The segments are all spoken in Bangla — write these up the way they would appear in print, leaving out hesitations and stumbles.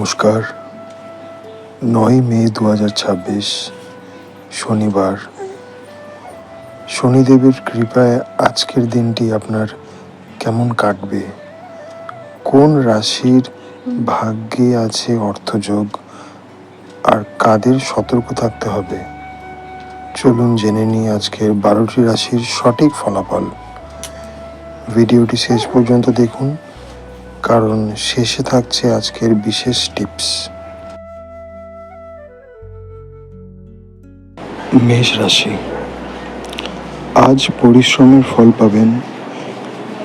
নমস্কার। 9 মে 2026 শনিবার। শনিদেবের কৃপায় আজকের দিনটি আপনার কেমন কাটবে? কোন রাশির ভাগ্যে আছে অর্থযোগ, আর কাদের সতর্ক থাকতে হবে? চলুন জেনে নিই আজকের 12টি রাশির সঠিক ফলাফল। ভিডিওটি শেষ পর্যন্ত দেখুন, কারণ শেষে থাকছে আজকের বিশেষ টিপস। মেষ রাশি, আজ পরিশ্রমের ফল পাবেন,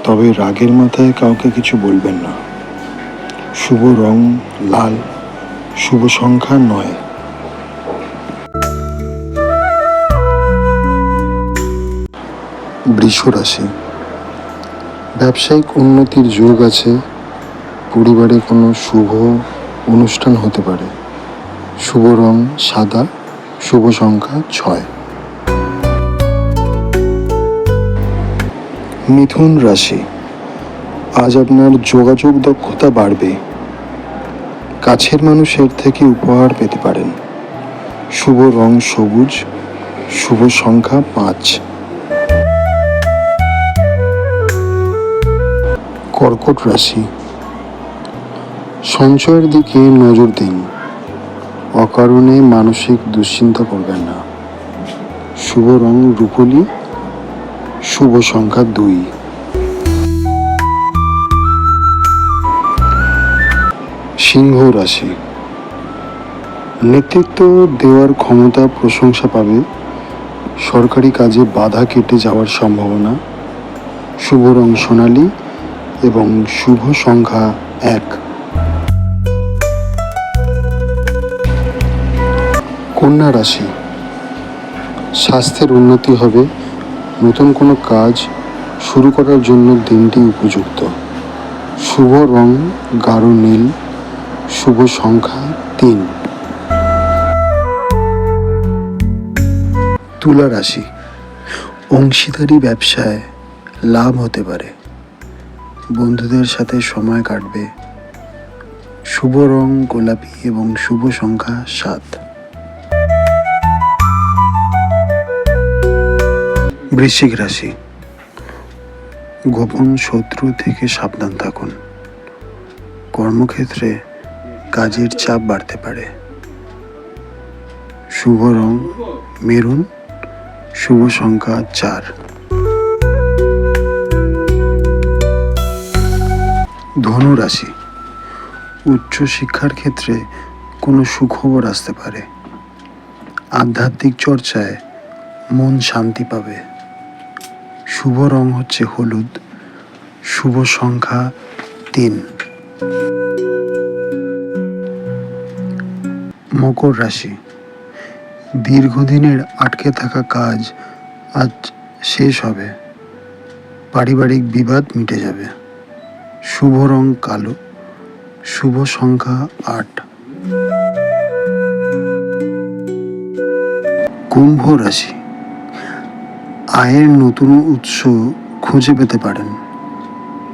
তবে রাগের মাথায় কাউকে কিছু বলবেন না। শুভ রং লাল, শুভ সংখ্যা 9। বৃষ রাশি, ব্যবসায়িক উন্নতির যোগ আছে। পরিবারে কোনো শুভ অনুষ্ঠান হতে পারে। শুভ রং সাদা, শুভ সংখ্যা 6। মিথুন রাশি, আজ আপনার যোগাযোগ দক্ষতা বাড়বে। কাছের মানুষের থেকে উপহার পেতে পারেন। শুভ রং সবুজ, শুভ সংখ্যা 5। কর্কট রাশি, সঞ্চয়ের দিকে নজর দিন। অকারণে মানসিক দুশ্চিন্তা করবেন না। শুভ রং রুপোলি, শুভ সংখ্যা 2। সিংহ রাশি, নেতৃত্ব দেওয়ার ক্ষমতা প্রশংসা পাবে। সরকারি কাজে বাধা কেটে যাওয়ার সম্ভাবনা। শুভ রং সোনালী এবং শুভ সংখ্যা 1। কন্যা রাশি, স্বাস্থ্যের উন্নতি হবে। নতুন কোনো কাজ শুরু করার জন্য দিনটি উপযুক্ত। শুভ রং গাঢ় নীল, শুভ সংখ্যা 3। তুলা রাশি, অংশীদারি ব্যবসায় লাভ হতে পারে। বন্ধুদের সাথে সময় কাটবে। শুভ রং গোলাপি এবং শুভ সংখ্যা 7। বৃশ্চিক রাশি, গোপন শত্রু থেকে সাবধান থাকুন। কর্মক্ষেত্রে কাজের চাপ বাড়তে পারে। শুভ রং মেরুন, শুভ সংখ্যা 4। ধনু রাশি, উচ্চ শিক্ষার ক্ষেত্রে কোনো সুখবর আসতে পারে। আধ্যাত্মিক চর্চায় মন শান্তি পাবে। শুভ রং হচ্ছে হলুদ, শুভ সংখ্যা 3। মকর রাশি, দীর্ঘদিনের আটকে থাকা কাজ আজ শেষ হবে। পারিবারিক বিবাদ মিটে যাবে। শুভ রং কালো, শুভ সংখ্যা 8। কুম্ভ রাশি, আয়ের নতুন উৎস খুঁজে পেতে পারেন,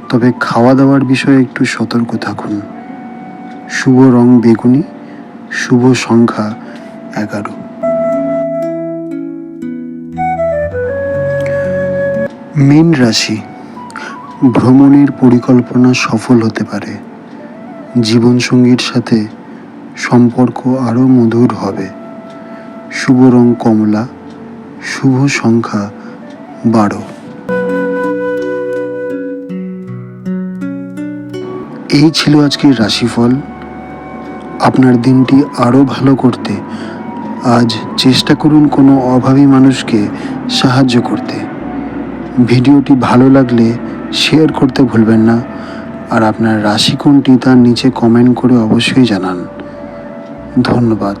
তবে খাওয়া দাওয়ার বিষয়ে একটু সতর্ক থাকুন। শুভ রং বেগুনি, শুভ সংখ্যা 11। মীন রাশি, ভ্রমণের পরিকল্পনা সফল হতে পারে। জীবনসঙ্গীর সাথে সম্পর্ক আরও মধুর হবে। শুভ রং কমলা, শুভ সংখ্যা 12। এই ছিল আজকের রাশিফল। আপনার দিনটি আরও ভালো করতে আজ চেষ্টা করুন কোনো অভাবী মানুষকে সাহায্য করতে। ভিডিওটি ভালো লাগলে শেয়ার করতে ভুলবেন না, আর আপনার রাশি কোনটি তার নিচে কমেন্ট করে অবশ্যই জানান। ধন্যবাদ।